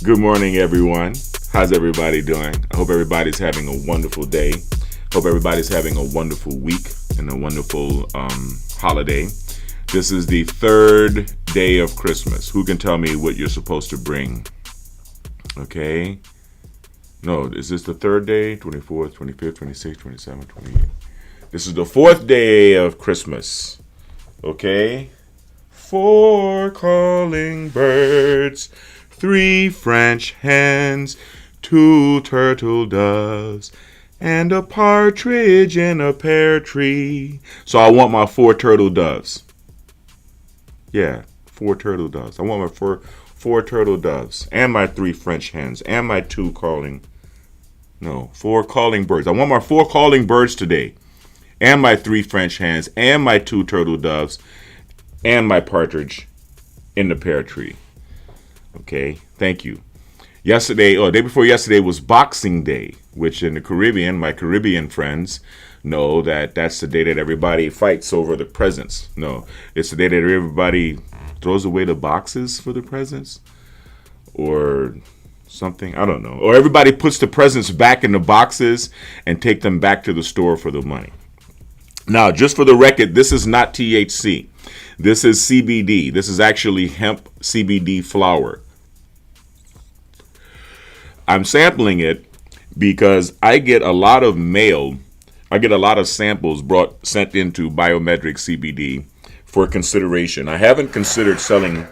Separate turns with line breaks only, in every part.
Good morning, everyone. How's everybody doing? I hope everybody's having a wonderful day. Hope everybody's having a wonderful week and a wonderful holiday. This is the third day of Christmas. Who can tell me what you're supposed to bring? Okay. No, is this the third day? 24th, 25th, 26th, 27th, 28th. This is the fourth day of Christmas. Okay. 4 calling birds, 3 French hens, 2 turtle doves, and a partridge in a pear tree. So I want my 4 turtle doves. Yeah, 4 turtle doves. I want my 4 turtle doves and my 3 French hens and my 4 calling birds. I want my 4 calling birds today and my 3 French hens and my 2 turtle doves and my partridge in the pear tree. Okay, thank you. Day before yesterday was Boxing Day, which in the Caribbean, my Caribbean friends know that that's the day that everybody fights over the presents. No, it's the day that everybody throws away the boxes for the presents or something. I don't know. Or everybody puts the presents back in the boxes and take them back to the store for the money. Now, just for the record, this is not THC. This is CBD. This is actually hemp CBD flower. I'm sampling it because I get a lot of mail. I get a lot of samples sent into BiomedRx CBD for consideration. I haven't considered selling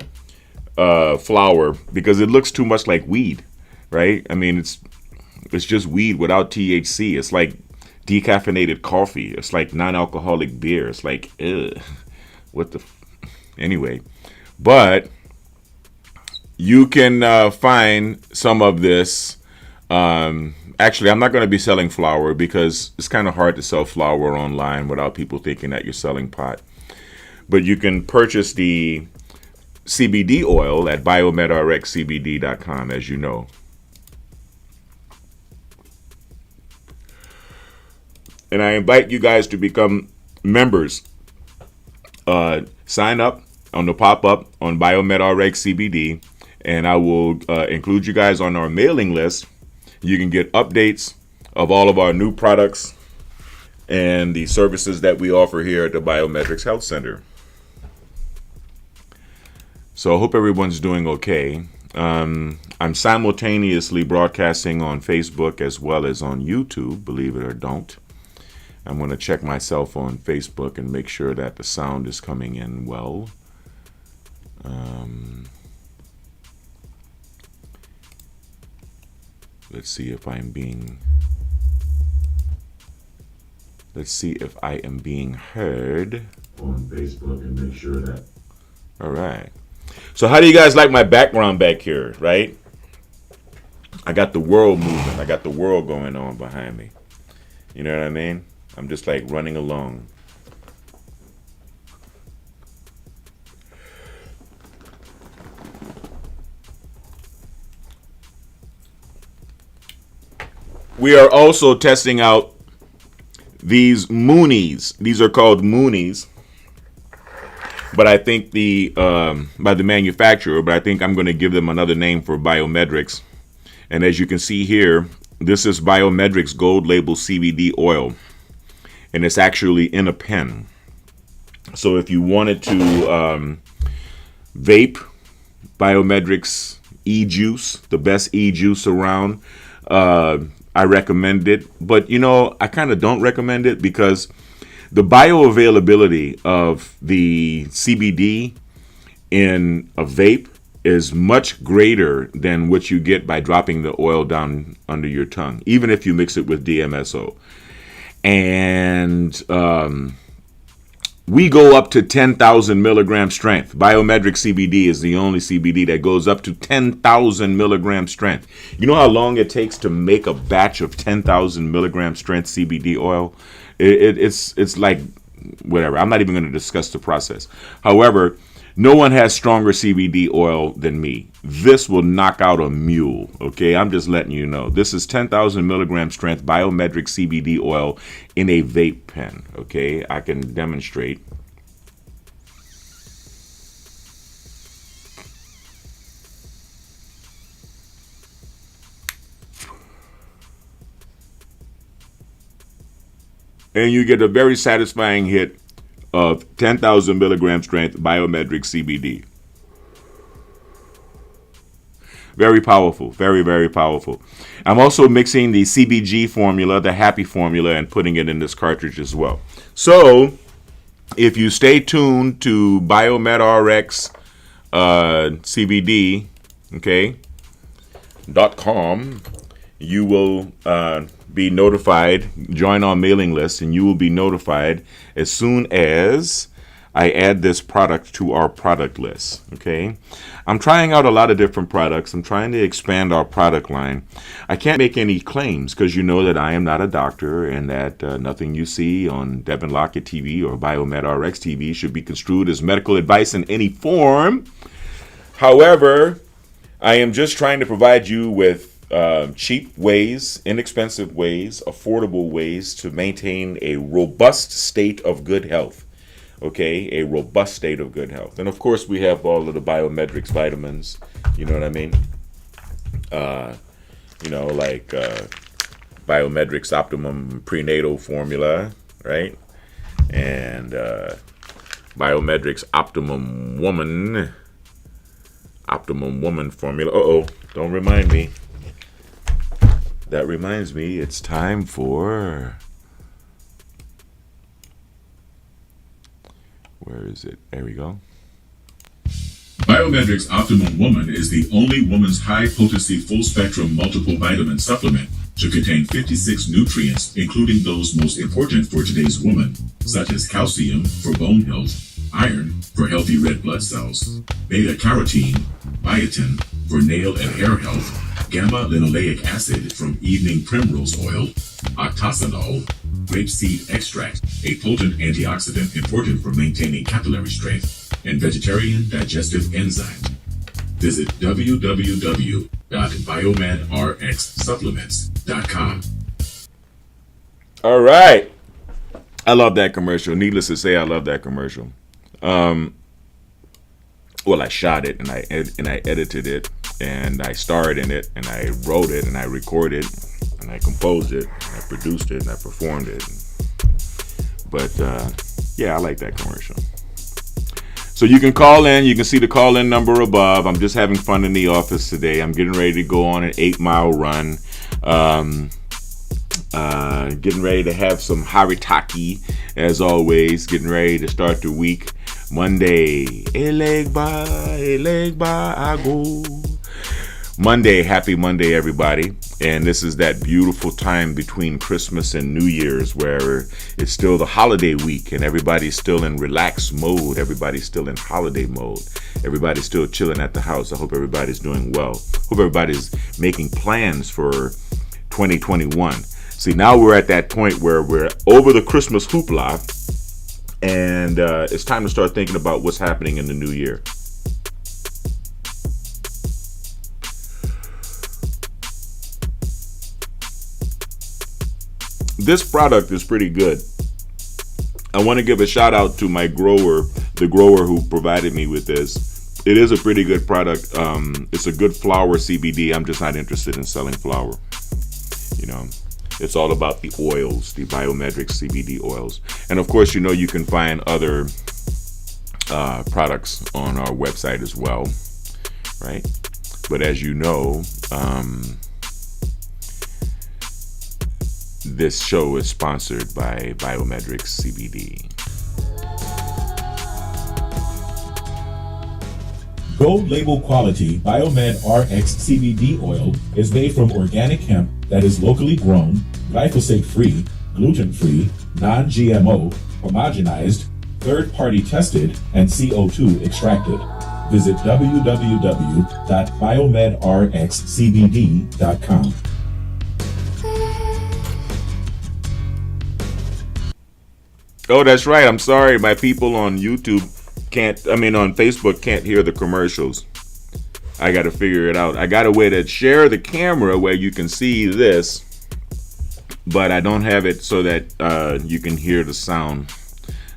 flower because it looks too much like weed, right? I mean, it's just weed without THC. It's like decaffeinated coffee. It's like non-alcoholic beer. It's like, ugh. Anyway, but you can find some of this. Actually, I'm not going to be selling flour because it's kind of hard to sell flour online without people thinking that you're selling pot. But you can purchase the CBD oil at BiomedRxCBD.com, as you know. And I invite you guys to become members. Sign up on the pop-up on BiomedRx CBD, and I will include you guys on our mailing list. You can get updates of all of our new products and the services that we offer here at the BiomedRx Health Center. So I hope everyone's doing okay. I'm simultaneously broadcasting on Facebook as well as on YouTube, believe it or don't. I'm going to check myself on Facebook and make sure that the sound is coming in well. Let's see if I am being heard on Facebook and make sure that. All right. So how do you guys like my background back here, right? I got the world moving. I got the world going on behind me. You know what I mean? I'm just like running along. We are also testing out these Moonies. These are called Moonies, but I think by the manufacturer, but I think I'm going to give them another name for BiomedRx. And as you can see here, this is BiomedRx Gold Label CBD Oil. And it's actually in a pen. So if you wanted to vape BiomedRx e-juice, the best e-juice around, I recommend it. But, I kind of don't recommend it because the bioavailability of the CBD in a vape is much greater than what you get by dropping the oil down under your tongue, even if you mix it with DMSO. And we go up to 10,000 milligram strength. BiomedRx CBD is the only CBD that goes up to 10,000 milligram strength. You know how long it takes to make a batch of 10,000 milligram strength CBD oil? It's like whatever. I'm not even going to discuss the process. However, no one has stronger CBD oil than me. This will knock out a mule, okay? I'm just letting you know. This is 10,000 milligram strength BiomedRx CBD oil in a vape pen, okay? I can demonstrate. and you get a very satisfying hit of 10,000 milligram strength BiomedRx CBD. Very powerful, very, very powerful. I'm also mixing the CBG formula, the happy formula, and putting it in this cartridge as well. So if you stay tuned to BiomedRx CBD, okay, .com, you will be notified. Join our mailing list, and you will be notified as soon as I add this product to our product list. Okay, I'm trying out a lot of different products. I'm trying to expand our product line. I can't make any claims because you know that I am not a doctor, and that nothing you see on Devin Lockett TV or BiomedRx TV should be construed as medical advice in any form. However, I am just trying to provide you with cheap ways, inexpensive ways, affordable ways to maintain a robust state of good health. Okay, a robust state of good health. And of course, we have all of the BiomedRx vitamins. You know what I mean? Like BiomedRx Optimum Prenatal Formula, right? And BiomedRx Optimum Woman Formula. Don't remind me. That reminds me, it's time for... Where is it? There we go.
BiomedRx Optimum Woman is the only woman's high-potency, full-spectrum, multiple vitamin supplement to contain 56 nutrients, including those most important for today's woman, such as calcium for bone health, iron for healthy red blood cells, beta-carotene, biotin for nail and hair health, gamma-linoleic acid from evening primrose oil, octosanol, grapeseed extract, a potent antioxidant important for maintaining capillary strength, and vegetarian digestive enzymes. Visit www.biomedrxsupplements.com.
All right. I love that commercial. Needless to say, I love that commercial. Well, I shot it and I edited it, and I starred in it, and I wrote it, and I recorded, and I composed it, and I produced it, and I performed it. But yeah, I like that commercial. So you can call in. You can see the call-in number above. I'm just having fun in the office today. I'm getting ready to go on an 8-mile run. Getting ready to have some haritaki, as always. Getting ready to start the week. Monday, Elegba, I go. Monday, happy Monday, everybody. And this is that beautiful time between Christmas and New Year's where it's still the holiday week and everybody's still in relaxed mode. Everybody's still in holiday mode. Everybody's still chilling at the house. I hope everybody's doing well. Hope everybody's making plans for 2021. See, now we're at that point where we're over the Christmas hoopla, and it's time to start thinking about what's happening in the new year. This product is pretty good. I want to give a shout out to my grower, the grower who provided me with this. It is a pretty good product. It's a good flower CBD. I'm just not interested in selling flower. You know, it's all about the oils, the BiomedRx CBD oils. And of course, you know, you can find other products on our website as well, right? But as you know, this show is sponsored by BiomedRx CBD.
Gold label quality BiomedRx CBD oil is made from organic hemp that is locally grown, glyphosate-free, gluten-free, non-GMO, homogenized, third-party tested, and CO2 extracted. Visit www.biomedrxcbd.com.
Oh, that's right. I'm sorry. My people on YouTube on Facebook can't hear the commercials. I got to figure it out. I got a way to share the camera where you can see this, but I don't have it so that you can hear the sound,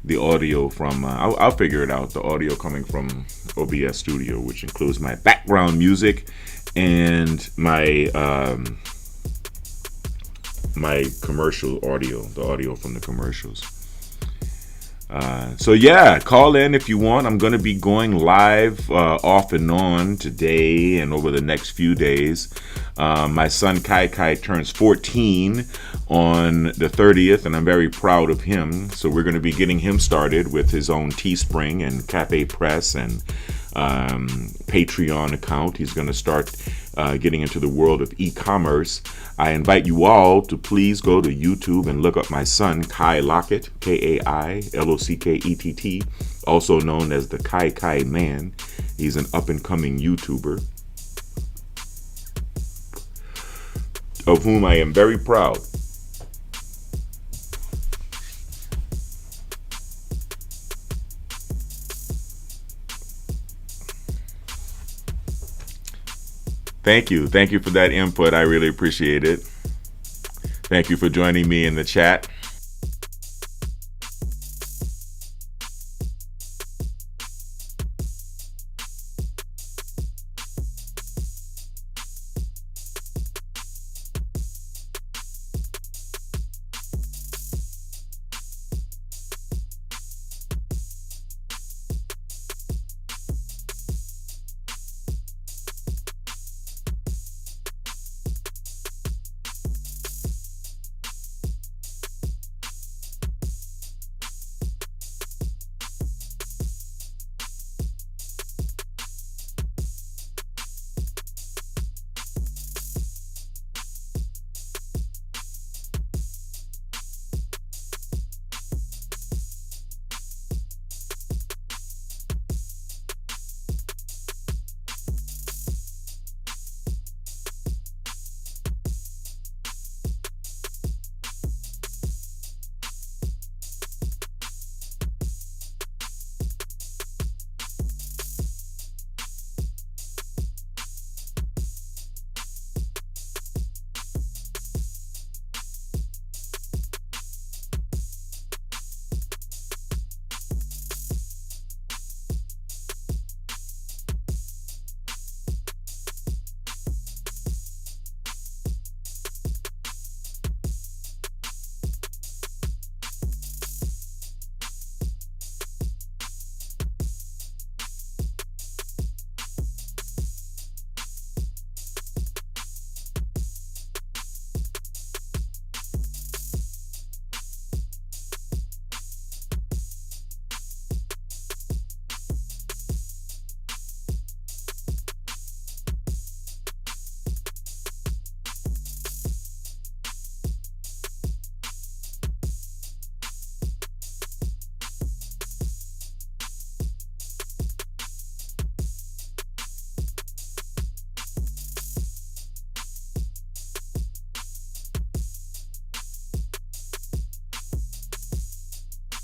the audio from, I'll figure it out, the audio coming from OBS Studio, which includes my background music and my my commercial audio, the audio from the commercials. So yeah, call in if you want. I'm going to be going live off and on today and over the next few days. My son Kai turns 14 on the 30th, and I'm very proud of him. So we're going to be getting him started with his own Teespring and Cafe Press and Patreon account. He's going to start getting into the world of e-commerce. I invite you all to please go to YouTube and look up my son, Kai Lockett, K-A-I-L-O-C-K-E-T-T, also known as the Kai Man. He's an up-and-coming YouTuber of whom I am very proud. Thank you. Thank you for that input. I really appreciate it. Thank you for joining me in the chat.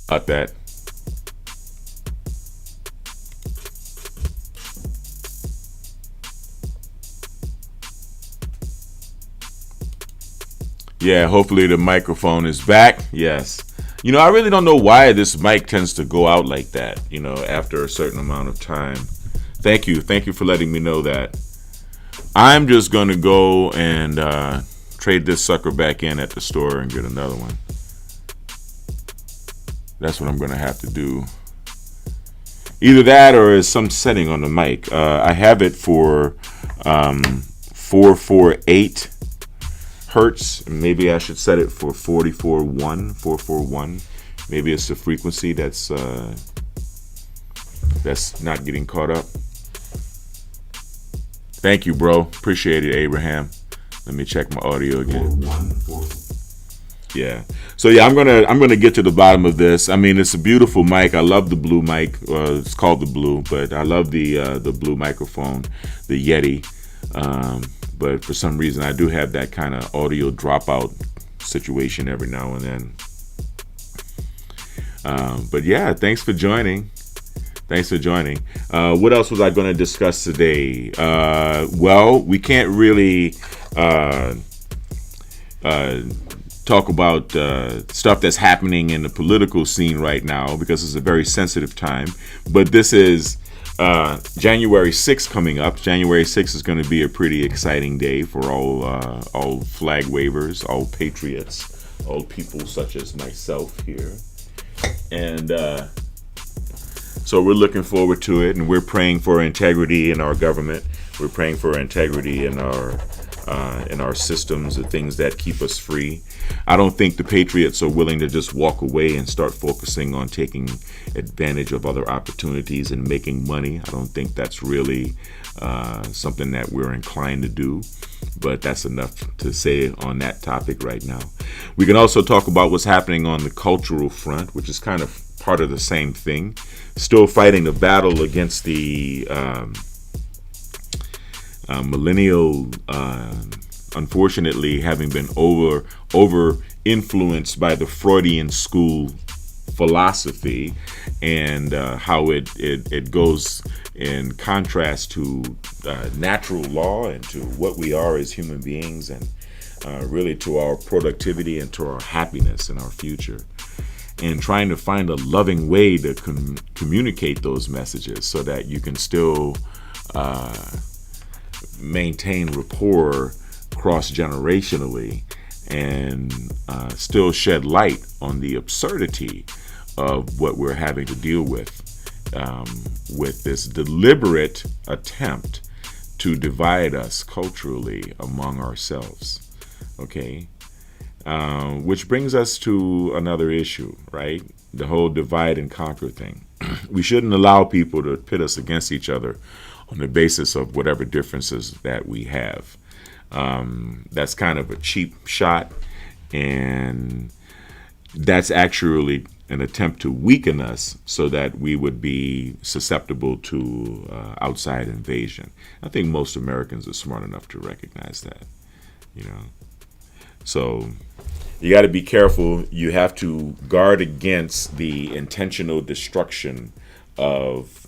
About that. Yeah, hopefully the microphone is back. Yes. You know, I really don't know why this mic tends to go out like that, you know, after a certain amount of time. Thank you. Thank you for letting me know that. I'm just going to go and trade this sucker back in at the store and get another one. That's what I'm going to have to do. Either that or is some setting on the mic. I have it for 448 hertz. Maybe I should set it for 441. Maybe it's the frequency that's not getting caught up. Thank you, bro. Appreciate it, Abraham. Let me check my audio again. Yeah. So yeah, I'm gonna get to the bottom of this. I mean, it's a beautiful mic. I love the blue mic. It's called the blue, but I love the blue microphone, the Yeti. But for some reason, I do have that kind of audio dropout situation every now and then. But yeah, thanks for joining. What else was I going to discuss today? Well, we can't really talk about stuff that's happening in the political scene right now because it's a very sensitive time. But this is January 6th coming up. January 6th is going to be a pretty exciting day for all flag wavers, all patriots, all people such as myself here. And so we're looking forward to it, and we're praying for integrity in our government. We're praying for integrity in our systems, the things that keep us free. I don't think the patriots are willing to just walk away and start focusing on taking advantage of other opportunities and making money. I don't think that's really something that we're inclined to do. But that's enough to say on that topic right now. We can also talk about what's happening on the cultural front, which is kind of part of the same thing. Still fighting the battle against the millennial, unfortunately, having been over influenced by the Freudian school philosophy, and how it goes in contrast to natural law and to what we are as human beings, and really to our productivity and to our happiness and our future, and trying to find a loving way to communicate those messages so that you can still maintain rapport cross-generationally and still shed light on the absurdity of what we're having to deal with this deliberate attempt to divide us culturally among ourselves. Okay? Which brings us to another issue, right? The whole divide and conquer thing. We shouldn't allow people to pit us against each other on the basis of whatever differences that we have. That's kind of a cheap shot, and that's actually an attempt to weaken us so that we would be susceptible to outside invasion. I think most Americans are smart enough to recognize that, you know. So you got to be careful. You have to guard against the intentional destruction of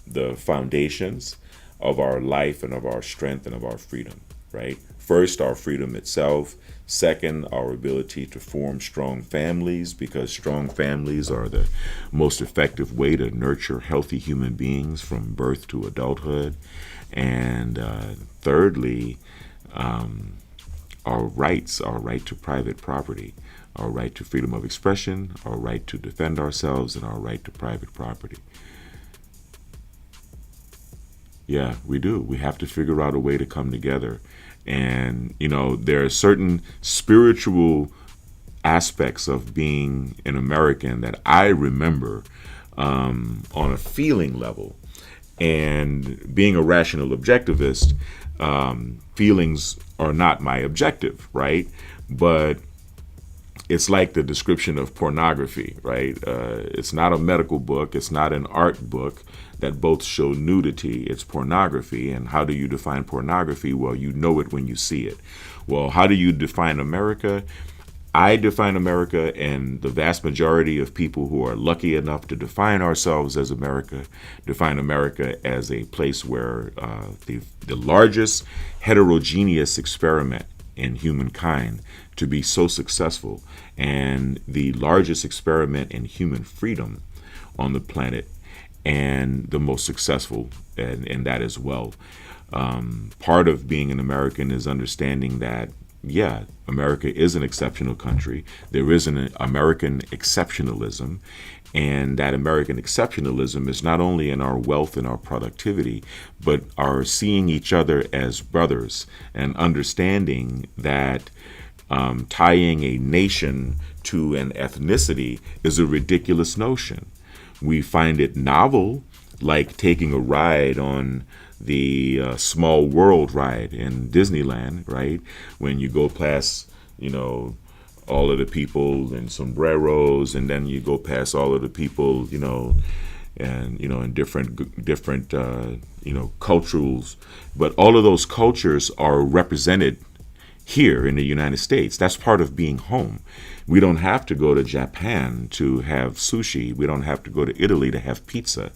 the foundations of our life and of our strength and of our freedom, right? First, our freedom itself. Second, our ability to form strong families, because strong families are the most effective way to nurture healthy human beings from birth to adulthood. And thirdly, our rights, our right to private property, our right to freedom of expression, our right to defend ourselves, and our right to private property. Yeah, we do. We have to figure out a way to come together. And, you know, there are certain spiritual aspects of being an American that I remember on a feeling level. And being a rational objectivist, feelings are not my objective, right? But it's like the description of pornography, right? It's not a medical book. It's not an art book that both show nudity. It's pornography. And how do you define pornography? Well, you know it when you see it. Well, how do you define America? I define America, and the vast majority of people who are lucky enough to define ourselves as America define America as a place where the largest heterogeneous experiment in humankind to be so successful, and the largest experiment in human freedom on the planet, and the most successful in that as well. Part of being an American is understanding that, yeah, America is an exceptional country. There is an American exceptionalism, and that American exceptionalism is not only in our wealth and our productivity, but our seeing each other as brothers and understanding that tying a nation to an ethnicity is a ridiculous notion. We find it novel, like taking a ride on the Small World ride in Disneyland, right? When you go past, you know, all of the people in sombreros, and then you go past all of the people, you know, and, you know, in different you know, cultures. But all of those cultures are represented here in the United States. That's part of being home. We don't have to go to Japan to have sushi. We don't have to go to Italy to have pizza.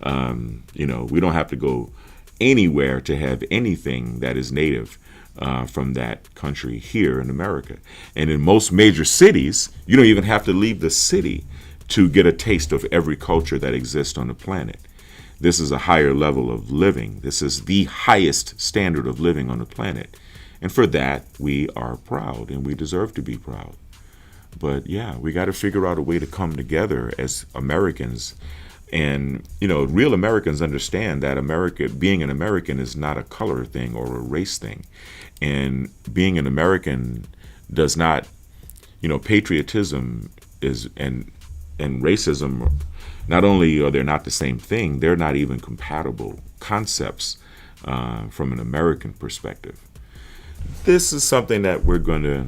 You know, we don't have to go anywhere to have anything that is native from that country here in America. And in most major cities, you don't even have to leave the city to get a taste of every culture that exists on the planet. This is a higher level of living. This is the highest standard of living on the planet. And for that, we are proud, and we deserve to be proud. But yeah, we got to figure out a way to come together as Americans. And, real Americans understand that being an American is not a color thing or a race thing. And being an American does not, patriotism is and racism, not only are they not the same thing, they're not even compatible concepts from an American perspective. This is something that we're going to,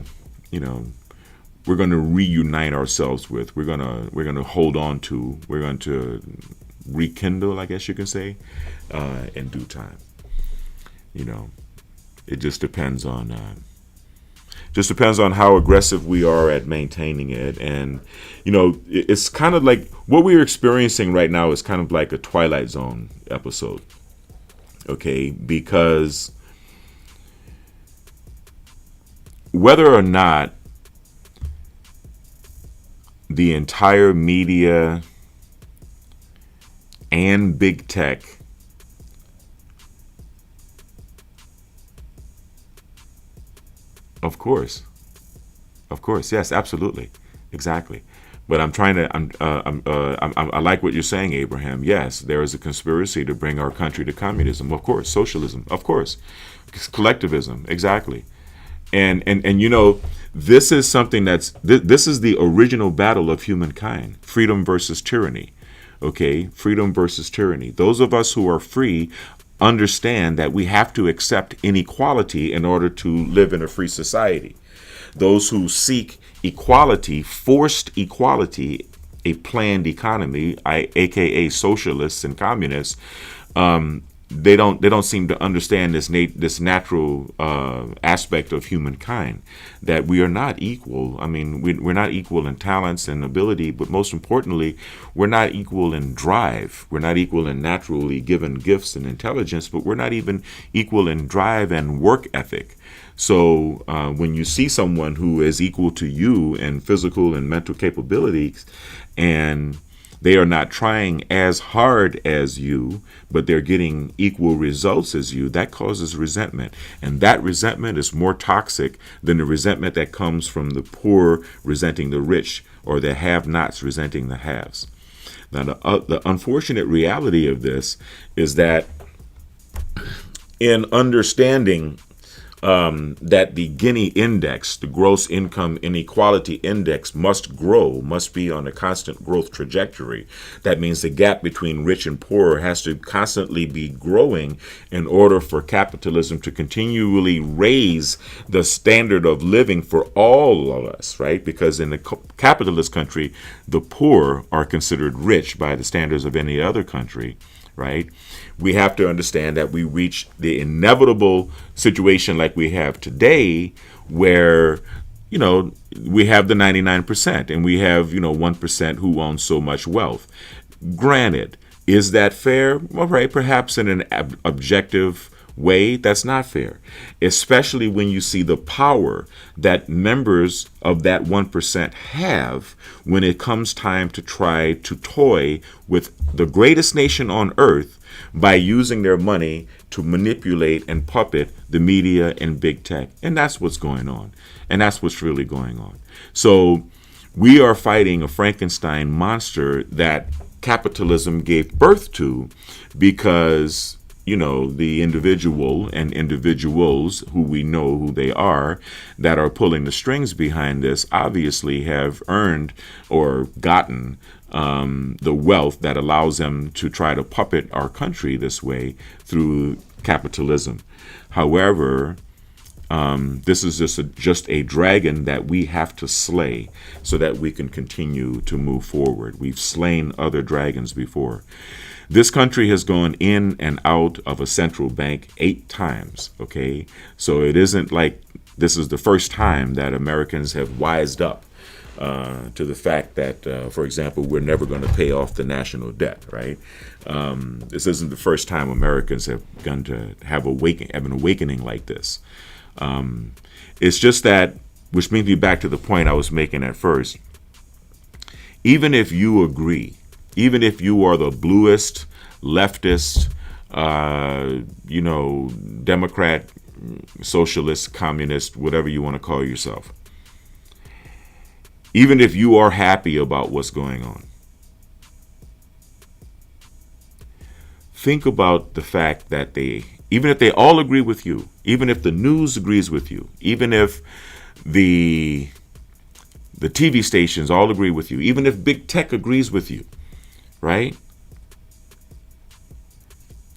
reunite ourselves with. We're going to hold on to. We're going to rekindle, I guess you can say, in due time. It just depends on how aggressive we are at maintaining it. And it's kind of like what we're experiencing right now is kind of like a Twilight Zone episode. Okay, because whether or not the entire media and big tech Of course, yes, absolutely, exactly. But I'm trying to. I like what you're saying, Abraham. Yes, there is a conspiracy to bring our country to communism. Of course, socialism. Of course, collectivism. Exactly. And this is something this is the original battle of humankind: freedom versus tyranny. Okay, freedom versus tyranny. Those of us who are free understand that we have to accept inequality in order to live in a free society. Those who seek equality, forced equality, a planned economy, aka socialists and communists, they don't seem to understand this natural aspect of humankind, that we are not equal. I mean, we're not equal in talents and ability, but most importantly, we're not equal in drive. We're not equal in naturally given gifts and intelligence, but we're not even equal in drive and work ethic. So when you see someone who is equal to you in physical and mental capabilities, and they are not trying as hard as you, but they're getting equal results as you, that causes resentment. And that resentment is more toxic than the resentment that comes from the poor resenting the rich, or the have-nots resenting the haves. Now, the unfortunate reality of this is that in understanding that the Gini index, the gross income inequality index, must be on a constant growth trajectory. That means the gap between rich and poor has to constantly be growing in order for capitalism to continually raise the standard of living for all of us, right? Because in the capitalist country, the poor are considered rich by the standards of any other country, right? We have to understand that we reach the inevitable situation like we have today, where, we have the 99% and we have, 1% who owns so much wealth. Granted, is that fair? Well, right, perhaps in an objective way, that's not fair, especially when you see the power that members of that 1% have when it comes time to try to toy with the greatest nation on earth by using their money to manipulate and puppet the media and big tech. And that's what's going on. And that's what's really going on. So we are fighting a Frankenstein monster that capitalism gave birth to, because the individual and individuals who we know who they are that are pulling the strings behind this obviously have earned or gotten the wealth that allows them to try to puppet our country this way through capitalism. However, this is just a dragon that we have to slay so that we can continue to move forward. We've slain other dragons before. This country has gone in and out of a central bank 8 times, okay? So it isn't like this is the first time that Americans have wised up to the fact that, for example, we're never going to pay off the national debt, right? This isn't the first time Americans have begun to have an awakening like this. It's just that, which brings me back to the point I was making at first. Even if you agree, even if you are the bluest, leftist, Democrat, socialist, communist, whatever you want to call yourself. Even if you are happy about what's going on, think about the fact that even if they all agree with you, even if the news agrees with you, even if the TV stations all agree with you, even if big tech agrees with you, right?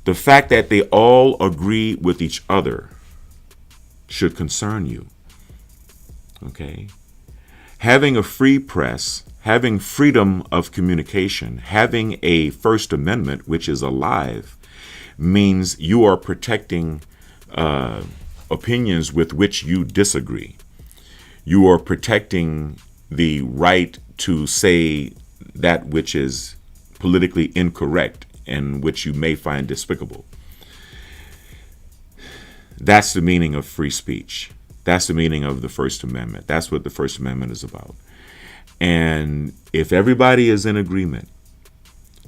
The fact that they all agree with each other should concern you. Okay? Having a free press, having freedom of communication, having a First Amendment which is alive, means you are protecting opinions with which you disagree. You are protecting the right to say that which is politically incorrect and which you may find despicable. That's the meaning of free speech. That's the meaning of the First Amendment. That's what the First Amendment is about. And if everybody is in agreement,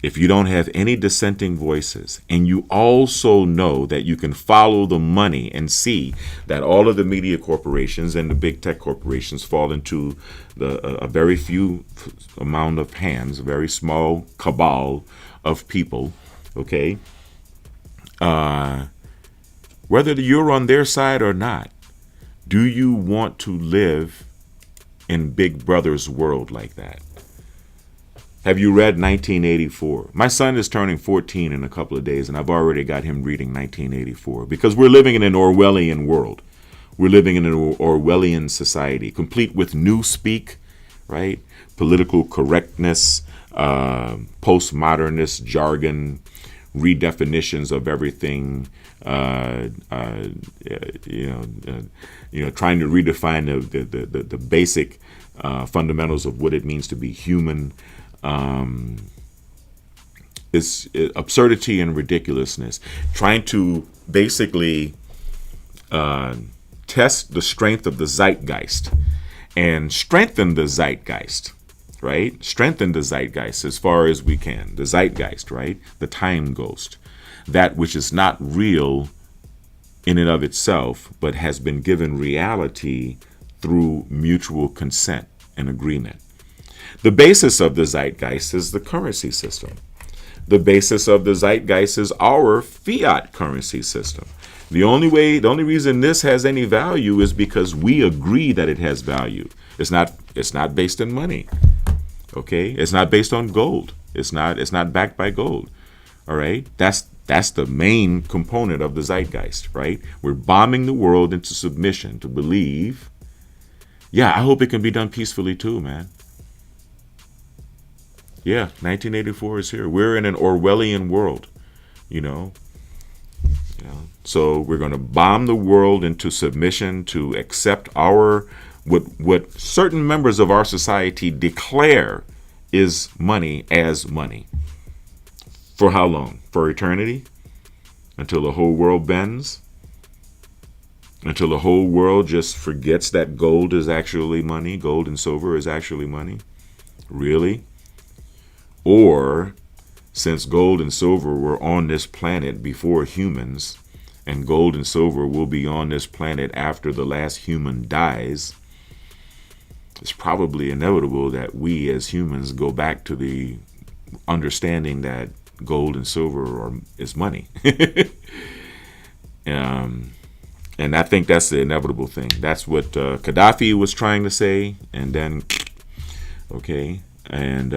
if you don't have any dissenting voices, and you also know that you can follow the money and see that all of the media corporations and the big tech corporations fall into a very few amount of hands, a very small cabal of people, okay? Whether you're on their side or not, do you want to live in Big Brother's world like that? Have you read 1984? My son is turning 14 in a couple of days, and I've already got him reading 1984 because we're living in an Orwellian world. We're living in an Orwellian society, complete with newspeak, right? Political correctness, postmodernist jargon, redefinitions of everything, trying to redefine the basic fundamentals of what it means to be human. It's absurdity and ridiculousness, trying to basically test the strength of the zeitgeist and strengthen the zeitgeist, right? Strengthen the zeitgeist as far as we can. The zeitgeist, right? The time ghost, that which is not real in and of itself, but has been given reality through mutual consent and agreement. The basis of the zeitgeist is the currency system. The basis of the zeitgeist is our fiat currency system. The only reason this has any value is because we agree that it has value. It's not based in money. Okay? It's not based on gold. It's not backed by gold. All right? That's the main component of the zeitgeist, right? We're bombing the world into submission to believe. Yeah, I hope it can be done peacefully too, man. Yeah, 1984 is here. We're in an Orwellian world, So we're going to bomb the world into submission to accept what certain members of our society declare is money as money. For how long? For eternity? Until the whole world bends? Until the whole world just forgets that gold is actually money, gold and silver is actually money? Really? Or, since gold and silver were on this planet before humans, and gold and silver will be on this planet after the last human dies, it's probably inevitable that we as humans go back to the understanding that gold and silver is money. And I think that's the inevitable thing. That's what Gaddafi was trying to say, and then, okay. And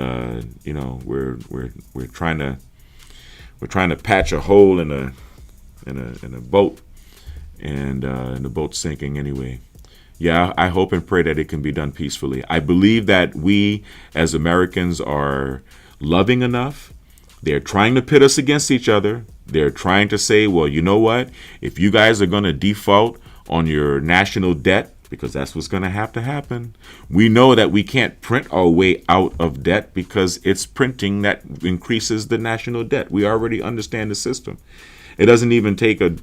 we're trying to patch a hole in a boat, and the boat's sinking anyway. Yeah, I hope and pray that it can be done peacefully. I believe that we as Americans are loving enough. They're trying to pit us against each other. They're trying to say, well, you know what? If you guys are going to default on your national debt, because that's what's going to happen. We know that we can't print our way out of debt because it's printing that increases the national debt. We already understand the system. It doesn't even take a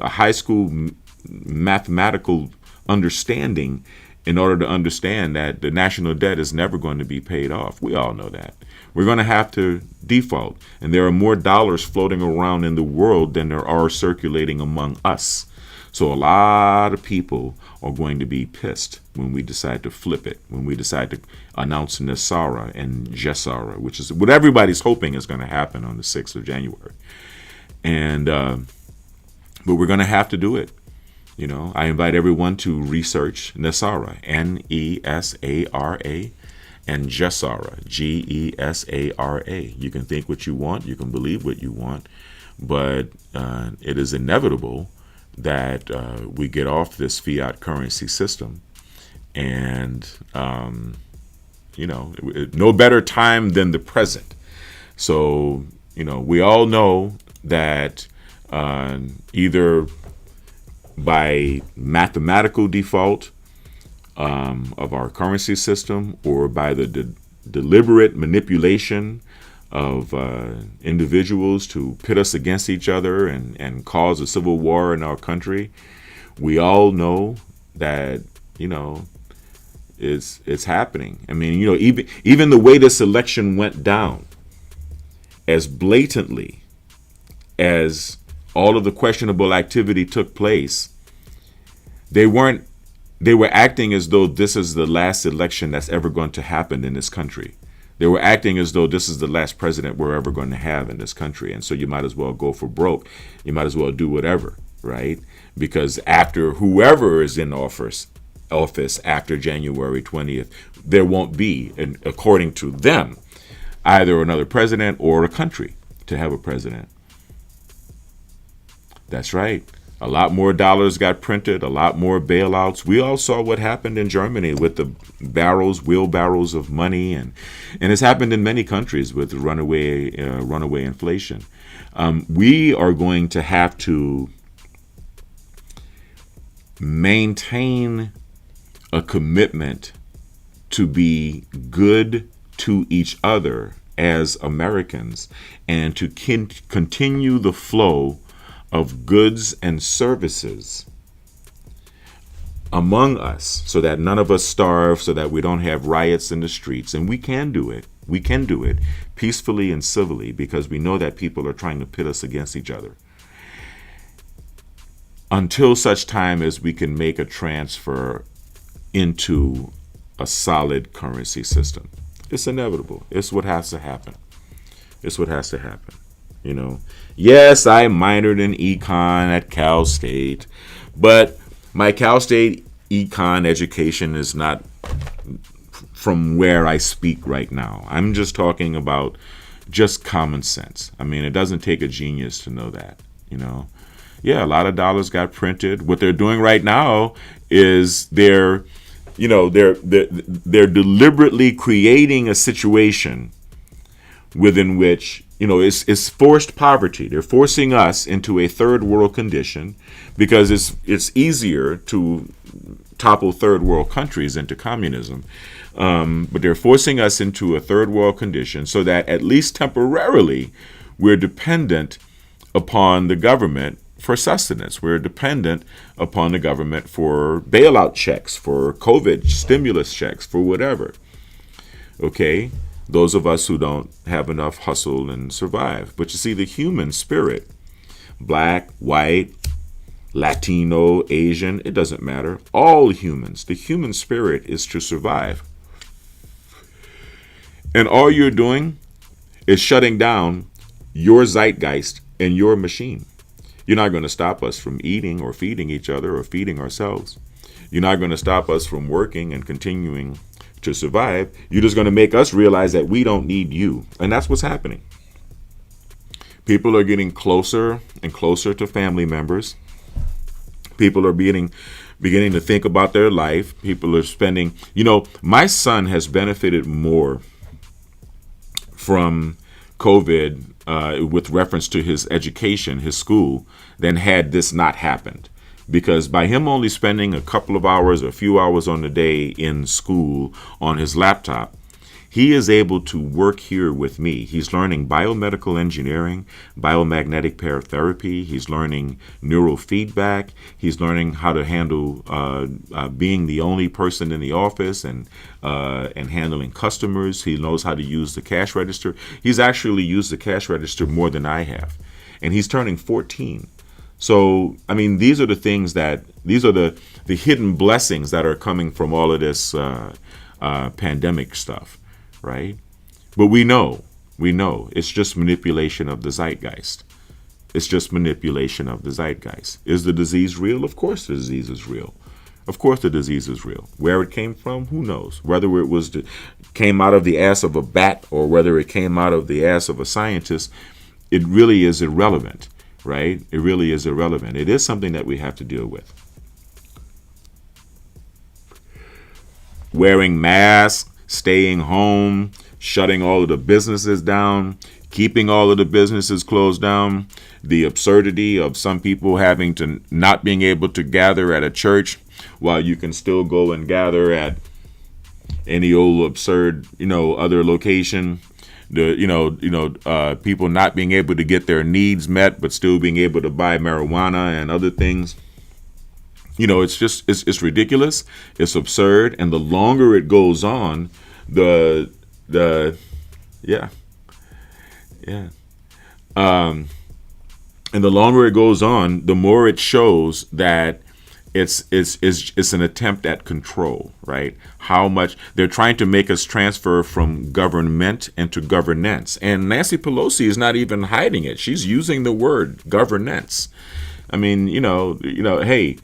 high school mathematical understanding in order to understand that the national debt is never going to be paid off. We all know that. We're going to have to default. And there are more dollars floating around in the world than there are circulating among us. So a lot of people are going to be pissed when we decide to flip it, when we decide to announce Nasara and Jessara, which is what everybody's hoping is going to happen on the 6th of January. And but we're going to have to do it. You know, I invite everyone to research Nasara, Nesara, and Jessara, Gesara. You can think what you want, you can believe what you want, but it is inevitable that we get off this fiat currency system. And, you know, no better time than the present. So, you know, we all know that either by mathematical default of our currency system, or by the deliberate manipulation of individuals to pit us against each other and cause a civil war in our country, we all know that, you know, it's happening. I mean, you know, even the way this election went down, as blatantly as all of the questionable activity took place, they were acting as though this is the last election that's ever going to happen in this country. They were acting as though this is the last president we're ever going to have in this country. And so you might as well go for broke. You might as well do whatever, right? Because after whoever is in office after January 20th, there won't be, and according to them, either another president or a country to have a president. That's right. A lot more dollars got printed, a lot more bailouts. We all saw what happened in Germany with the wheelbarrows of money, and it's happened in many countries with runaway inflation. We are going to have to maintain a commitment to be good to each other as Americans, and to continue the flow of goods and services among us, so that none of us starve, so that we don't have riots in the streets. And we can do it. We can do it peacefully and civilly, because we know that people are trying to pit us against each other. Until such time as we can make a transfer into a solid currency system. It's inevitable. It's what has to happen. It's what has to happen. You know, yes, I minored in econ at Cal State, but my Cal State econ education is not from where I speak right now. I'm just talking about just common sense. I mean, it doesn't take a genius to know that, you know. Yeah, a lot of dollars got printed. What they're doing right now is they're deliberately creating a situation within which, you know, it's forced poverty. They're forcing us into a third world condition, because it's easier to topple third world countries into communism. But they're forcing us into a third world condition so that at least temporarily we're dependent upon the government for sustenance. We're dependent upon the government for bailout checks, for COVID stimulus checks, for whatever. Okay? Those of us who don't have enough hustle and survive. But you see, the human spirit, black, white, Latino, Asian, it doesn't matter. All humans, the human spirit is to survive. And all you're doing is shutting down your zeitgeist and your machine. You're not going to stop us from eating or feeding each other or feeding ourselves. You're not going to stop us from working and continuing to survive. You're just going to make us realize that we don't need you. And that's what's happening. People are getting closer and closer to family members. People are beginning to think about their life. People are spending, you know, my son has benefited more from COVID with reference to his education, his school, than had this not happened. Because by him only spending a couple of hours or a few hours on the day in school on his laptop, He is able to work here with me. He's learning biomedical engineering, biomagnetic pair therapy. He's learning neurofeedback. He's learning how to handle being the only person in the office and handling customers. He knows how to use the cash register. He's actually used the cash register more than I have. And he's turning 14. So, I mean, these are the things these are the hidden blessings that are coming from all of this pandemic stuff, right? But we know it's just manipulation of the zeitgeist. It's just manipulation of the zeitgeist. Is the disease real? Of course the disease is real. Of course the disease is real. Where it came from, who knows? Whether it came out of the ass of a bat or whether it came out of the ass of a scientist, it really is irrelevant. Right? It really is irrelevant. It is something that we have to deal with. Wearing masks, staying home, shutting all of the businesses down, keeping all of the businesses closed down, the absurdity of some people having to not being able to gather at a church while you can still go and gather at any old absurd, other location. People not being able to get their needs met, but still being able to buy marijuana and other things. It's ridiculous. It's absurd. And the longer it goes on, and the longer it goes on, the more it shows that it's an attempt at control, right? How much they're trying to make us transfer from government into governance. And Nancy Pelosi is not even hiding it. She's using the word governance. I mean, hey,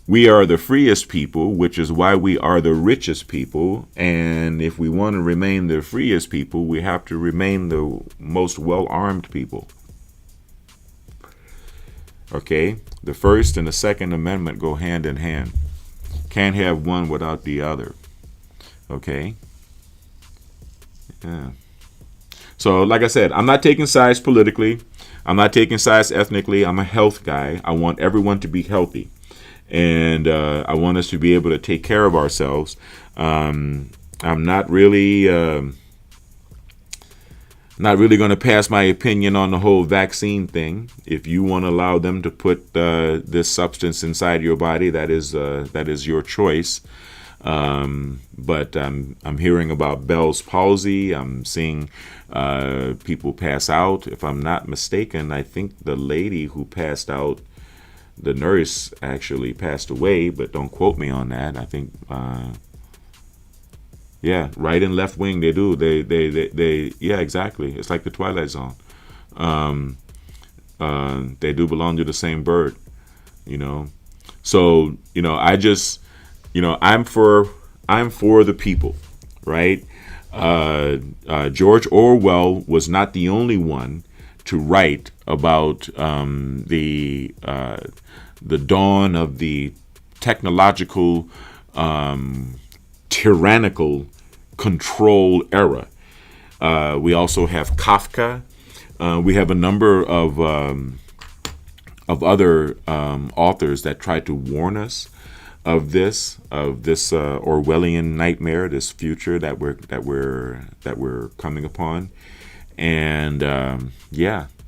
we are the freest people, which is why we are the richest people. And if we want to remain the freest people, we have to remain the most well-armed people. Okay? The First and the Second Amendment go hand in hand. Can't have one without the other. Okay? Yeah. So, like I said, I'm not taking sides politically. I'm not taking sides ethnically. I'm a health guy. I want everyone to be healthy. And I want us to be able to take care of ourselves. I'm not really going to pass my opinion on the whole vaccine thing. If you want to allow them to put this substance inside your body, that is your choice. But I'm hearing about Bell's palsy. I'm seeing people pass out. If I'm not mistaken, I think the lady who passed out, the nurse actually passed away, but don't quote me on that. I think, right and left wing, they do. They yeah, exactly. It's like the Twilight Zone. They do belong to the same bird, So, I just, I'm for the people, right? George Orwell was not the only one to write about the dawn of the technological, tyrannical control era. We also have Kafka. We have a number of other authors that try to warn us of this Orwellian nightmare, this future that we're coming upon. And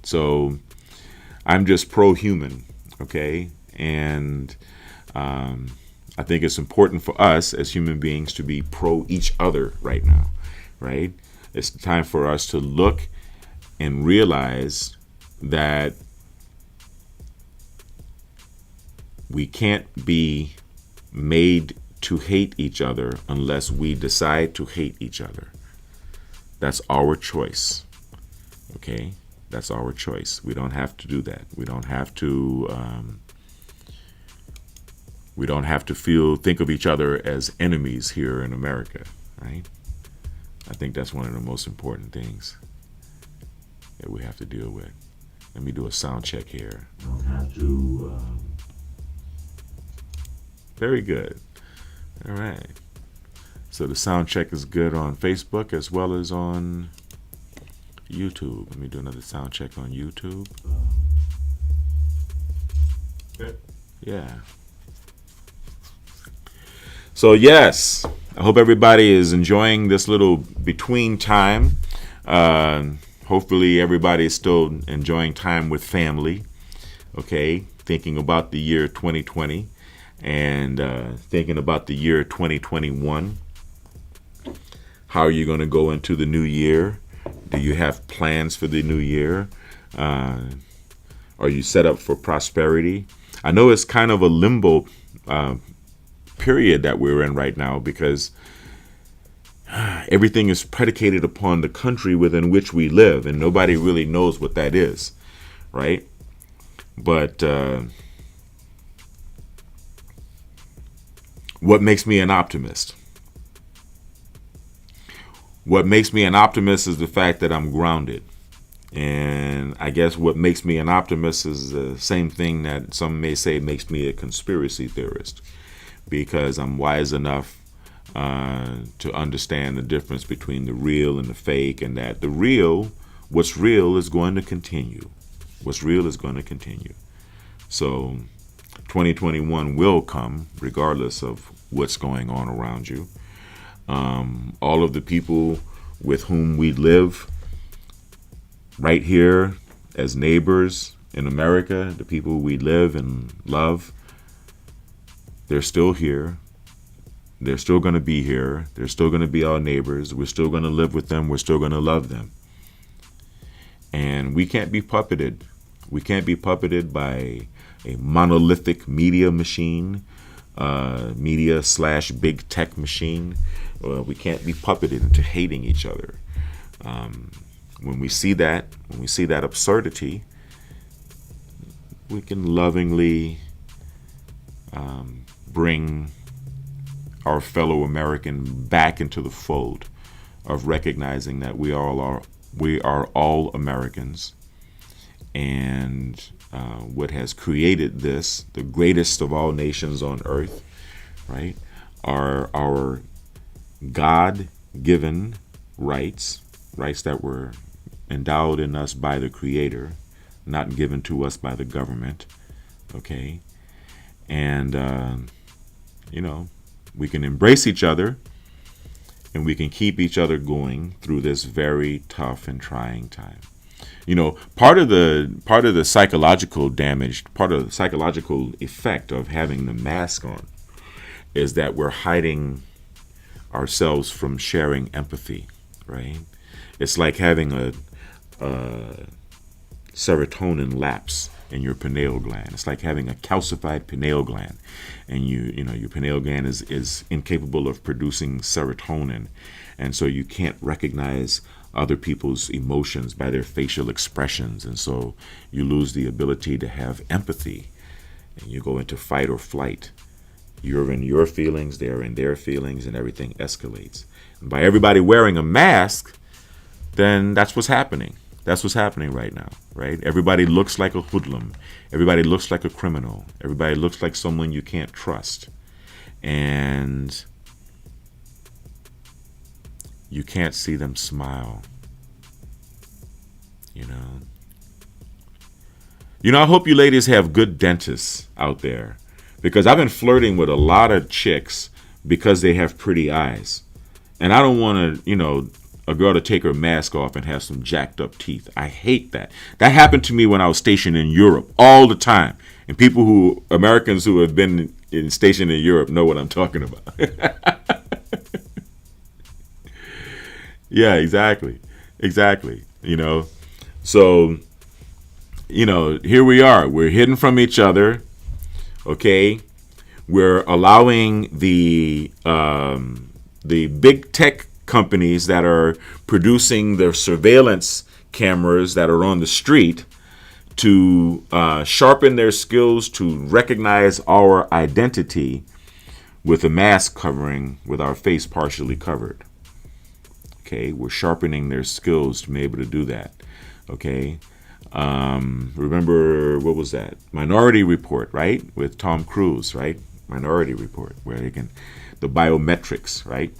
so I'm just pro-human, okay? And I think it's important for us as human beings to be pro each other right now, right? It's time for us to look and realize that we can't be made to hate each other unless we decide to hate each other. That's our choice, okay? That's our choice. We don't have to do that. We don't have to think of each other as enemies here in America, right? I think that's one of the most important things that we have to deal with. Let me do a sound check here. Don't have to. Very good. All right. So the sound check is good on Facebook as well as on YouTube. Let me do another sound check on YouTube. Yeah. So yes, I hope everybody is enjoying this little between time. Hopefully everybody is still enjoying time with family. Okay, thinking about the year 2020 and thinking about the year 2021. How are you going to go into the new year? Do you have plans for the new year? Are you set up for prosperity? I know it's kind of a limbo period that we're in right now because everything is predicated upon the country within which we live, and nobody really knows what that is, right? But what makes me an optimist? What makes me an optimist is the fact that I'm grounded. And I guess what makes me an optimist is the same thing that some may say makes me a conspiracy theorist, because I'm wise enough to understand the difference between the real and the fake, and that the real, what's real is going to continue. What's real is going to continue. So 2021 will come regardless of what's going on around you. All of the people with whom we live right here as neighbors in America, the people we live and love, they're still here. They're still going to be here. They're still going to be our neighbors. We're still going to live with them. We're still going to love them. And we can't be puppeted. We can't be puppeted by a monolithic media machine, media/big tech machine. We can't be puppeted into hating each other. When we see that absurdity, we can lovingly bring our fellow American back into the fold of recognizing that we are all Americans, and what has created this, the greatest of all nations on earth, right, are our God-given rights that were endowed in us by the Creator, not given to us by the government, okay? And, we can embrace each other, and we can keep each other going through this very tough and trying time. Part of the psychological damage, part of the psychological effect of having the mask on is that we're hiding ourselves from sharing empathy, right? It's like having a serotonin lapse in your pineal gland. It's like having a calcified pineal gland, and your pineal gland is incapable of producing serotonin, and so you can't recognize other people's emotions by their facial expressions, and so you lose the ability to have empathy, and you go into fight or flight. You're in your feelings, they're in their feelings, and everything escalates. And by everybody wearing a mask, then that's what's happening. That's what's happening right now, right? Everybody looks like a hoodlum. Everybody looks like a criminal. Everybody looks like someone you can't trust. And you can't see them smile. I hope you ladies have good dentists out there, because I've been flirting with a lot of chicks because they have pretty eyes. And I don't want to, a girl to take her mask off and have some jacked up teeth. I hate that. That happened to me when I was stationed in Europe all the time. And Americans who have been stationed in Europe know what I'm talking about. Yeah, exactly. So, here we are. We're hidden from each other. Okay. We're allowing the big tech companies that are producing their surveillance cameras that are on the street to sharpen their skills to recognize our identity with a mask covering, with our face partially covered. Okay, we're sharpening their skills to be able to do that. Okay, remember, what was that? Minority Report, right? With Tom Cruise, right? Minority Report, where they can, the biometrics, right?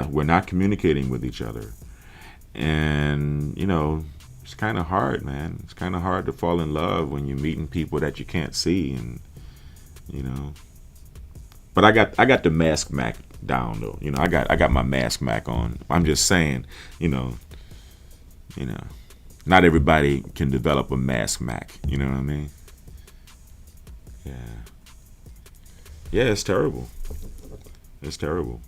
We're not communicating with each other. And, it's kind of hard, man. It's kind of hard to fall in love when you're meeting people that you can't see. And you know. But I got the mask Mac down though. You know, I got my mask Mac on. I'm just saying, you know, not everybody can develop a mask Mac. You know what I mean? Yeah. Yeah, it's terrible. It's terrible.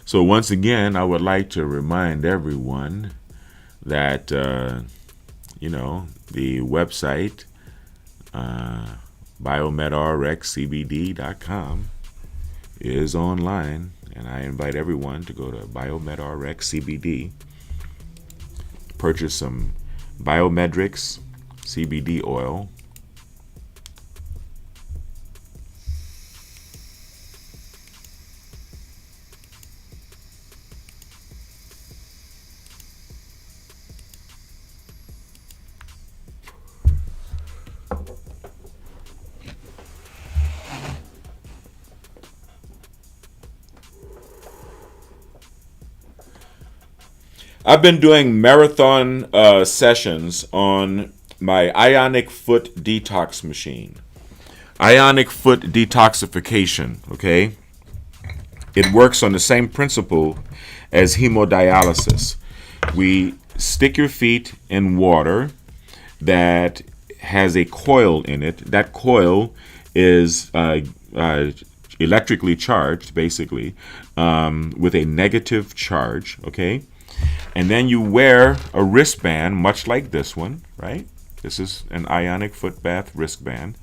So once again, I would like to remind everyone that, you know, the website, BiomedRxCBD.com is online, and I invite everyone to go to BiomedRx CBD, purchase some BiomedRx CBD oil, I've been doing marathon sessions on my Ionic Foot Detox machine. Ionic Foot Detoxification, okay? It works on the same principle as hemodialysis. We stick your feet in water that has a coil in it. That coil is electrically charged, basically, with a negative charge, okay? And then you wear a wristband, much like this one, right? This is an Ionic Foot Bath wristband.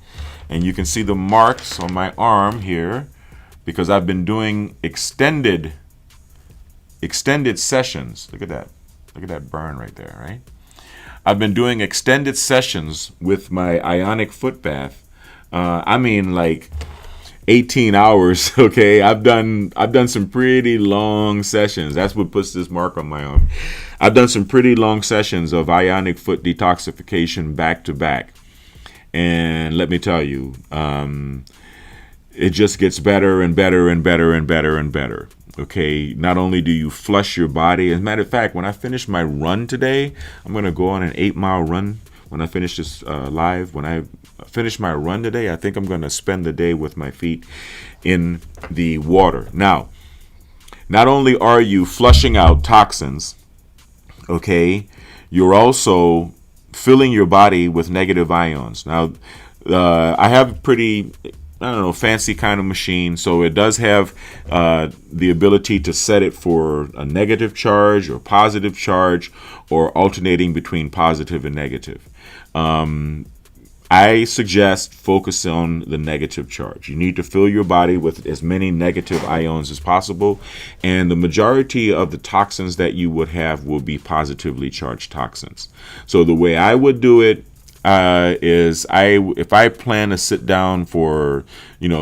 And you can see the marks on my arm here because I've been doing extended sessions. Look at that. Look at that burn right there, right? I've been doing extended sessions with my Ionic Foot Bath. I mean, like 18 hours, okay? I've done some pretty long sessions. That's what puts this mark on my arm. I've done some pretty long sessions of Ionic Foot Detoxification back to back. And let me tell you, it just gets better and better and better and better and better. Okay, not only do you flush your body, as a matter of fact, when I finish my run today, I'm going to go on an 8-mile run. When I finish this live, when I finish my run today, I think I'm going to spend the day with my feet in the water. Now, not only are you flushing out toxins, okay, you're also filling your body with negative ions. Now, I have pretty, I don't know, fancy kind of machine, so it does have the ability to set it for a negative charge or positive charge or alternating between positive and negative. I suggest focus on the negative charge. You need to fill your body with as many negative ions as possible, and the majority of the toxins that you would have will be positively charged toxins. So the way I would do it is if I plan to sit down for,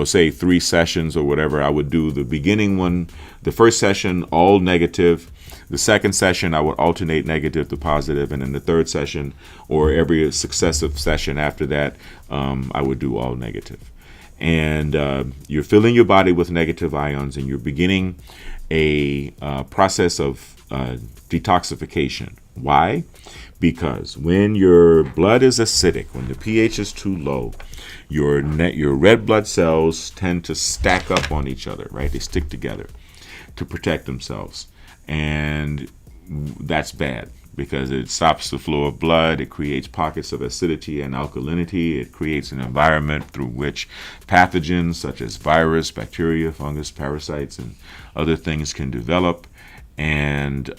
say 3 sessions or whatever, I would do the beginning one, the first session, all negative. The second session, I would alternate negative to positive, and in the third session, or every successive session after that, I would do all negative. And you're filling your body with negative ions, and you're beginning a process of detoxification. Why? Because when your blood is acidic, when the pH is too low, your red blood cells tend to stack up on each other, right? They stick together to protect themselves. And that's bad because it stops the flow of blood. It creates pockets of acidity and alkalinity. It creates an environment through which pathogens such as virus, bacteria, fungus, parasites, and other things can develop. And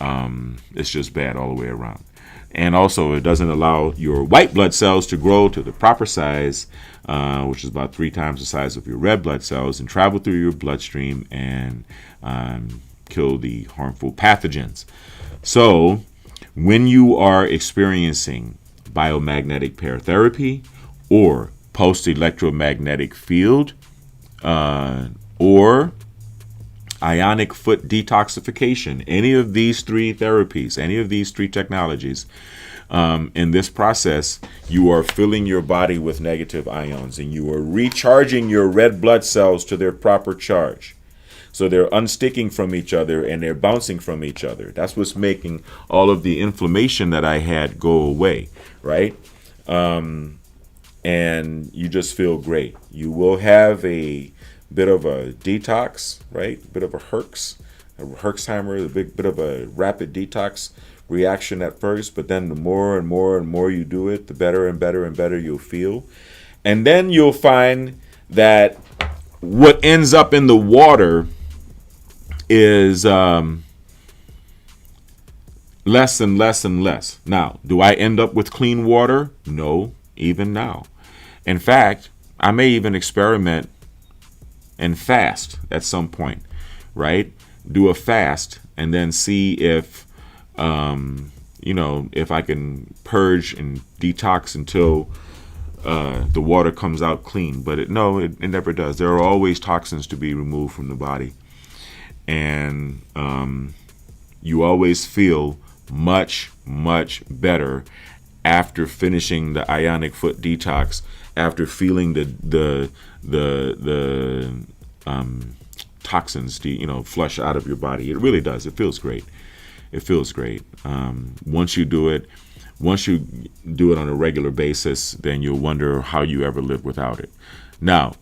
it's just bad all the way around. And also, it doesn't allow your white blood cells to grow to the proper size, which is about 3 times the size of your red blood cells, and travel through your bloodstream and kill the harmful pathogens. So, when you are experiencing biomagnetic pair therapy or post-electromagnetic field or ionic foot detoxification, any of these 3 therapies, any of these 3 technologies, In this process, you are filling your body with negative ions, and you are recharging your red blood cells to their proper charge. So they're unsticking from each other and they're bouncing from each other. That's what's making all of the inflammation that I had go away, right? And you just feel great. You will have a bit of a detox, right? A bit of a Herxheimer, a bit of a rapid detox reaction at first, but then the more and more and more you do it, the better and better and better you'll feel. And then you'll find that what ends up in the water is less and less and less. Now, do I end up with clean water? No, even now. In fact, I may even experiment and fast at some point, right? Do a fast and then see if, if I can purge and detox until the water comes out clean. But it never does. There are always toxins to be removed from the body. And you always feel much, much better after finishing the ionic foot detox, after feeling the toxins flush out of your body. It really does. It feels great. Once you do it on a regular basis, then you'll wonder how you ever lived without it. Now,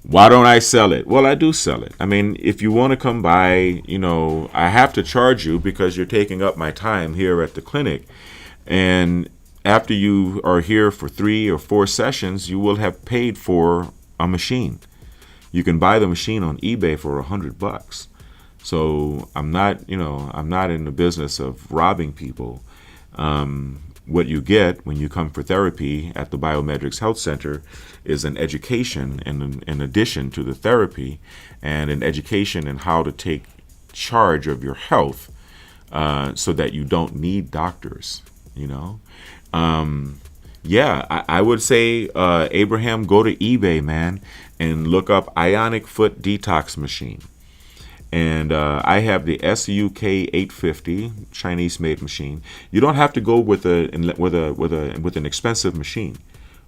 why don't I sell it? Well, I do sell it. I mean, if you want to come by, I have to charge you because you're taking up my time here at the clinic. And after you are here for 3 or 4 sessions, you will have paid for a machine. You can buy the machine on eBay for $100. So I'm not in the business of robbing people. What you get when you come for therapy at the BiomedRx Health Center is an education in addition to the therapy, and an education in how to take charge of your health so that you don't need doctors, I would say, Abraham, go to eBay, man, and look up Ionic Foot Detox Machine. And I have the SUK 850 Chinese-made machine. You don't have to go with an expensive machine,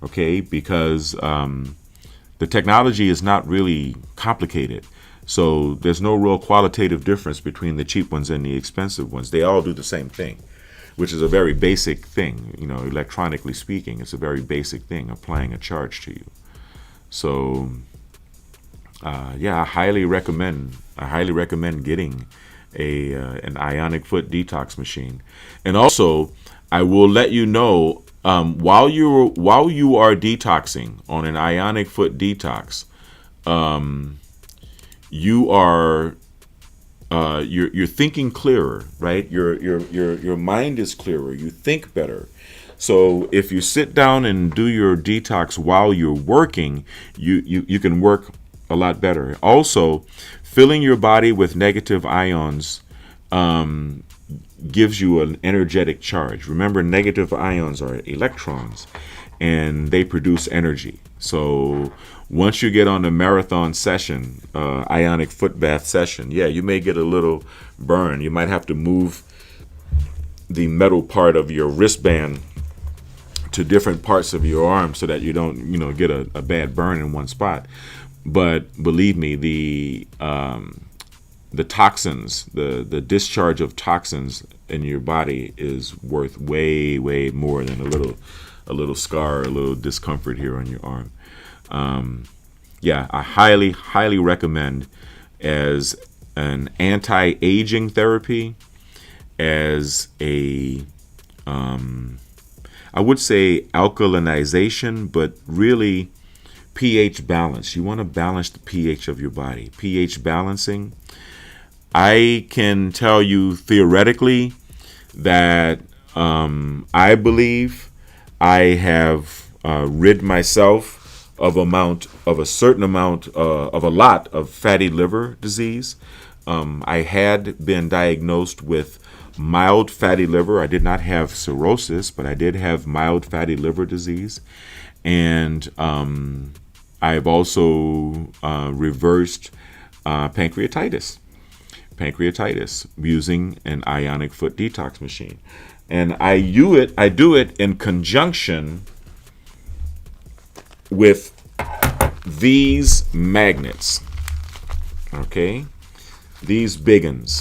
okay? Because the technology is not really complicated. So there's no real qualitative difference between the cheap ones and the expensive ones. They all do the same thing, which is a very basic thing. Electronically speaking, it's a very basic thing, applying a charge to you. So, I highly recommend getting an ionic foot detox machine. And also, I will let you know, while you are detoxing on an ionic foot detox, you're thinking clearer, right? Your mind is clearer. You think better. So if you sit down and do your detox while you're working, you can work a lot better. Also, filling your body with negative ions gives you an energetic charge. Remember, negative ions are electrons, and they produce energy. So once you get on a marathon session, ionic foot bath session, you may get a little burn. You might have to move the metal part of your wristband to different parts of your arm so that you don't, get a bad burn in one spot. But believe me, the toxins, the discharge of toxins in your body is worth way, way more than a little scar, a little discomfort here on your arm. I highly, highly recommend as an anti-aging therapy, as a, I would say alkalinization, but really pH balance. You want to balance the pH of your body. pH balancing. I can tell you theoretically that I believe I have rid myself of a lot of fatty liver disease. I had been diagnosed with mild fatty liver. I did not have cirrhosis, but I did have mild fatty liver disease. And I've also reversed pancreatitis using an ionic foot detox machine. And I do it in conjunction with these magnets. Okay? These big uns.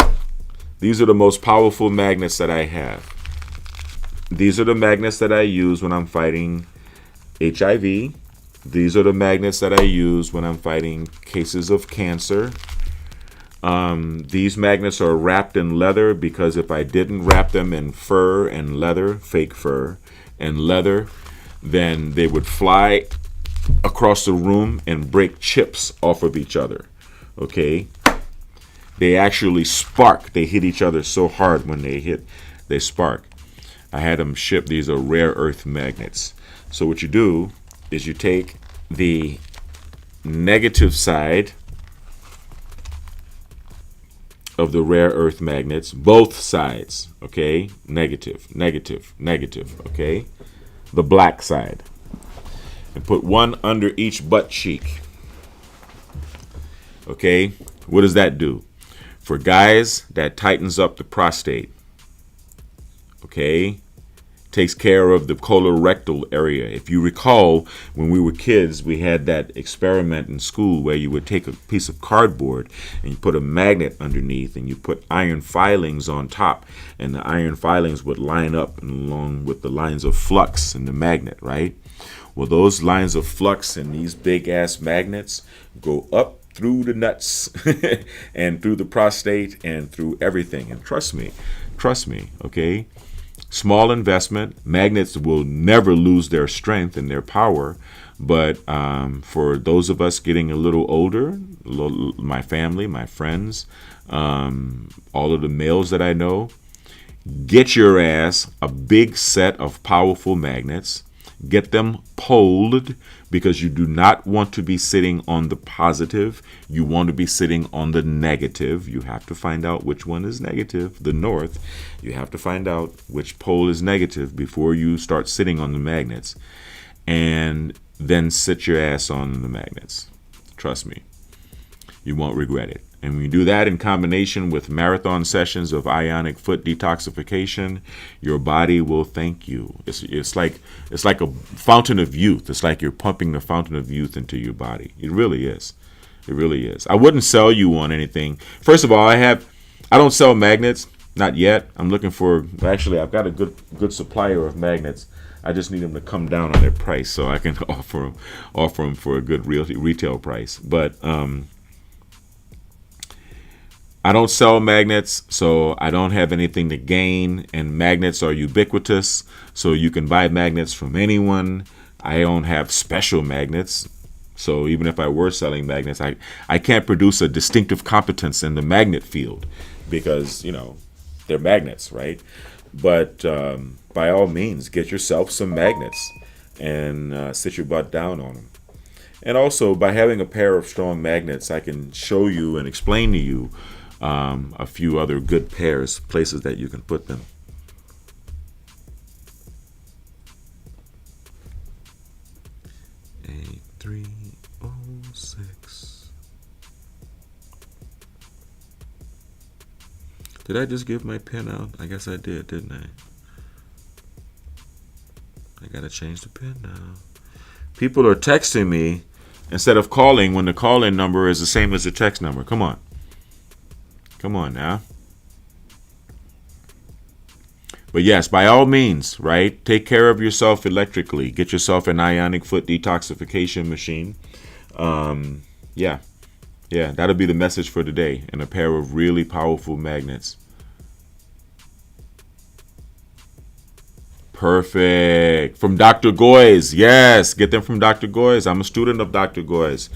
These are the most powerful magnets that I have. These are the magnets that I use when I'm fighting HIV. These are the magnets that I use when I'm fighting cases of cancer. These magnets are wrapped in leather because if I didn't wrap them in fur and leather, fake fur and leather, then they would fly across the room and break chips off of each other. Okay? They actually spark. They hit each other so hard when they spark. I had them shipped. These are rare earth magnets. So what you do is you take the negative side of the rare earth magnets, both sides, okay? Negative, negative, negative, okay? The black side. And put one under each butt cheek. Okay? What does that do? For guys, that tightens up the prostate. Okay? Takes care of the colorectal area. If you recall, when we were kids, we had that experiment in school where you would take a piece of cardboard and you put a magnet underneath and you put iron filings on top, and the iron filings would line up along with the lines of flux in the magnet, right? Well, those lines of flux in these big ass magnets go up through the nuts and through the prostate and through everything. And trust me, okay? Small investment. Magnets will never lose their strength and their power. But for those of us getting a little older, my family, my friends, all of the males that I know, get your ass a big set of powerful magnets. Get them poled, because you do not want to be sitting on the positive. You want to be sitting on the negative. You have to find out which one is negative, the north. You have to find out which pole is negative before you start sitting on the magnets. And then sit your ass on the magnets. Trust me, you won't regret it. And when you do that in combination with marathon sessions of ionic foot detoxification, your body will thank you. It's like a fountain of youth. It's like you're pumping the fountain of youth into your body. It really is. It really is. I wouldn't sell you on anything. First of all, I don't sell magnets, not yet. I'm looking for, actually, I've got a good supplier of magnets. I just need them to come down on their price so I can offer them for a good retail price. But I don't sell magnets, so I don't have anything to gain, and magnets are ubiquitous, so you can buy magnets from anyone. I don't have special magnets, so even if I were selling magnets, I can't produce a distinctive competence in the magnet field because, they're magnets, right? But by all means, get yourself some magnets and sit your butt down on them. And also, by having a pair of strong magnets, I can show you and explain to you a few other good places that you can put them. A306. Did I just give my pin out? I guess I did, didn't I? I gotta change the pin now. People are texting me instead of calling when the call-in number is the same as the text number. Come on. Come on now. But yes, by all means, right? Take care of yourself electrically. Get yourself an ionic foot detoxification machine. Yeah, that'll be the message for today. And a pair of really powerful magnets. Perfect. From Dr. Goy's. Yes, get them from Dr. Goy's. I'm a student of Dr. Goy's.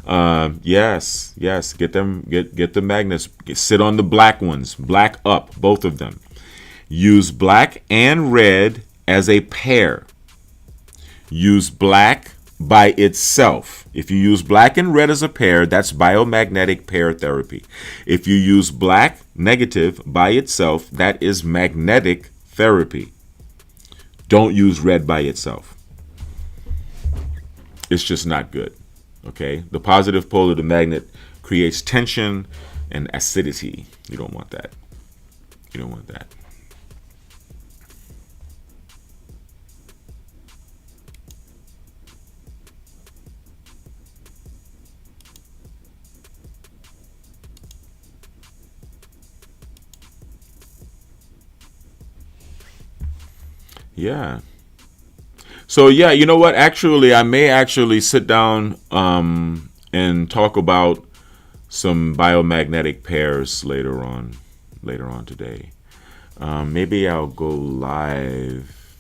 Yes, get them, get the magnets, sit on the black ones, black up, both of them. Use black and red as a pair. Use black by itself. If you use black and red as a pair, that's biomagnetic pair therapy. If you use black negative by itself, that is magnetic therapy. Don't use red by itself. It's just not good. Okay, the positive pole of the magnet creates tension and acidity. You don't want that. You don't want that. Yeah. So yeah, you know what? Actually, I may actually sit down and talk about some biomagnetic pairs later on today. Maybe I'll go live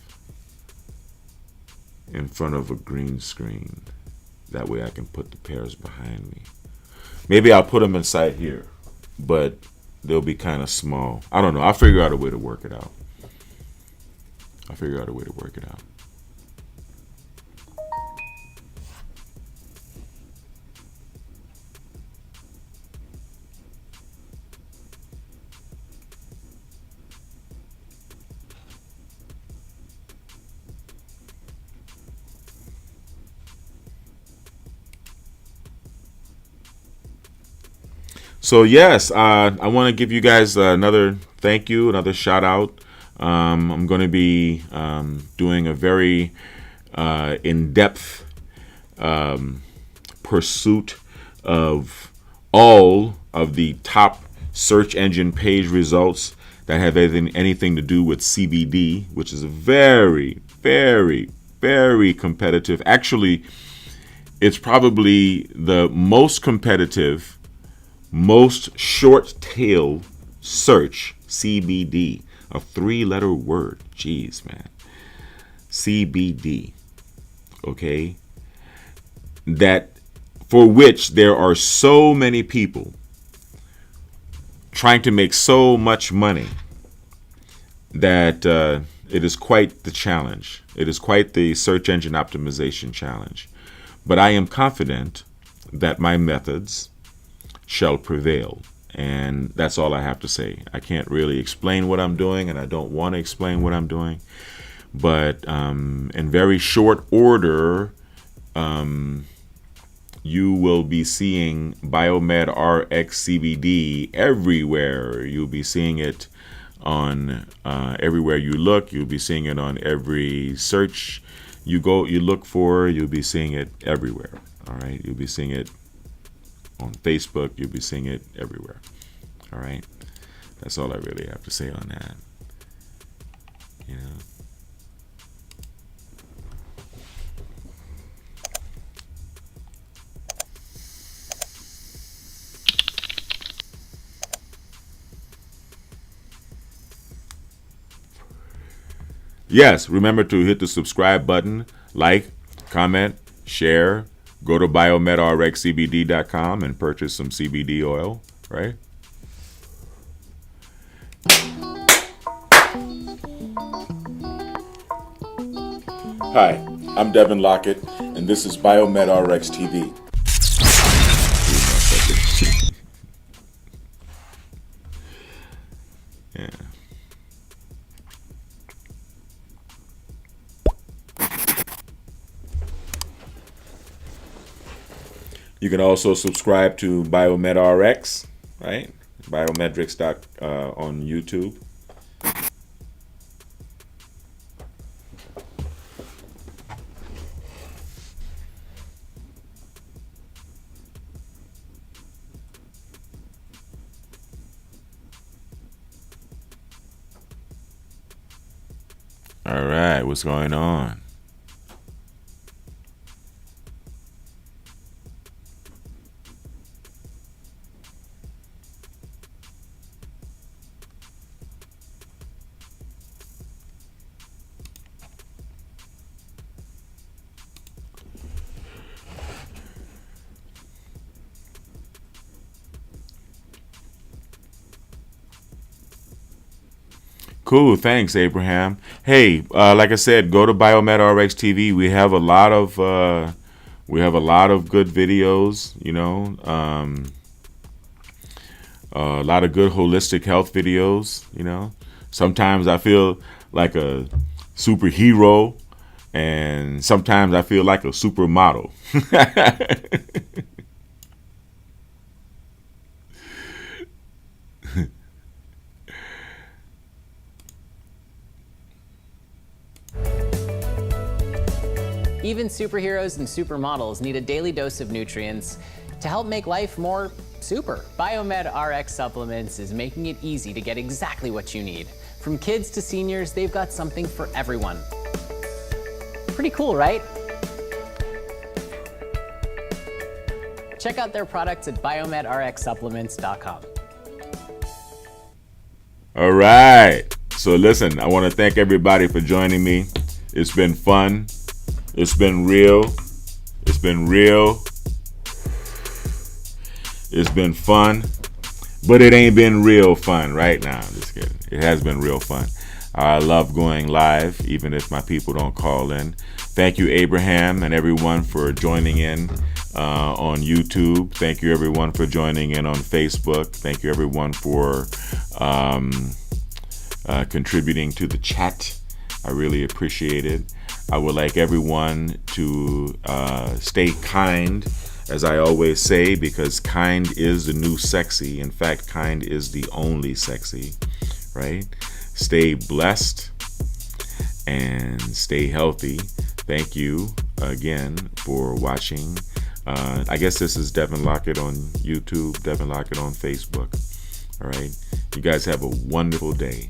in front of a green screen. That way I can put the pairs behind me. Maybe I'll put them inside here, but they'll be kind of small. I don't know. I'll figure out a way to work it out. So yes, I want to give you guys another thank you, another shout out. I'm going to be doing a very in-depth pursuit of all of the top search engine page results that have anything to do with CBD, which is a very, very, very competitive. Actually, it's probably the most competitive, most short-tail search, CBD, a 3-letter word. Jeez, man. CBD. Okay? That for which there are so many people trying to make so much money that it is quite the challenge. It is quite the search engine optimization challenge. But I am confident that my methods shall prevail. And that's all I have to say. I can't really explain what I'm doing, and I don't want to explain what I'm doing. But in very short order, you will be seeing BiomedRx CBD everywhere. You'll be seeing it on everywhere you look. You'll be seeing it on every search you look for. You'll be seeing it everywhere. All right. You'll be seeing it on Facebook. You'll be seeing it everywhere. All right. That's all I really have to say on that. You know. Yes, remember to hit the subscribe button, like, comment, share, go to BiomedRxCBD.com and purchase some CBD oil, right? Hi, I'm Devin Lockett, and this is BiomedRx TV. Yeah. You can also subscribe to BiomedRx, right? BiomedRx on YouTube. All right, what's going on? Cool, thanks, Abraham. Hey, like I said, go to BiomedRx TV. We have a lot of good videos. You know, a lot of good holistic health videos. You know, sometimes I feel like a superhero, and sometimes I feel like a supermodel.
Even superheroes and supermodels need a daily dose of nutrients to help make life more Super! BiomedRx Supplements is making it easy to get exactly what you need. From kids to seniors, they've got something for everyone. Pretty cool, right? Check out their products at biomedrxsupplements.com.
All right. So listen, I want to thank everybody for joining me. It's been fun. It's been real. It's been real. It's been fun. But it ain't been real fun right now. I'm just kidding. It has been real fun. I love going live, even if my people don't call in. Thank you, Abraham, and everyone for joining in on YouTube. Thank you, everyone, for joining in on Facebook. Thank you, everyone, for contributing to the chat. I really appreciate it. I would like everyone to stay kind, as I always say, because kind is the new sexy. In fact, kind is the only sexy, right? Stay blessed and stay healthy. Thank you again for watching. I guess this is Devin Lockett on YouTube, Devin Lockett on Facebook. All right. You guys have a wonderful day.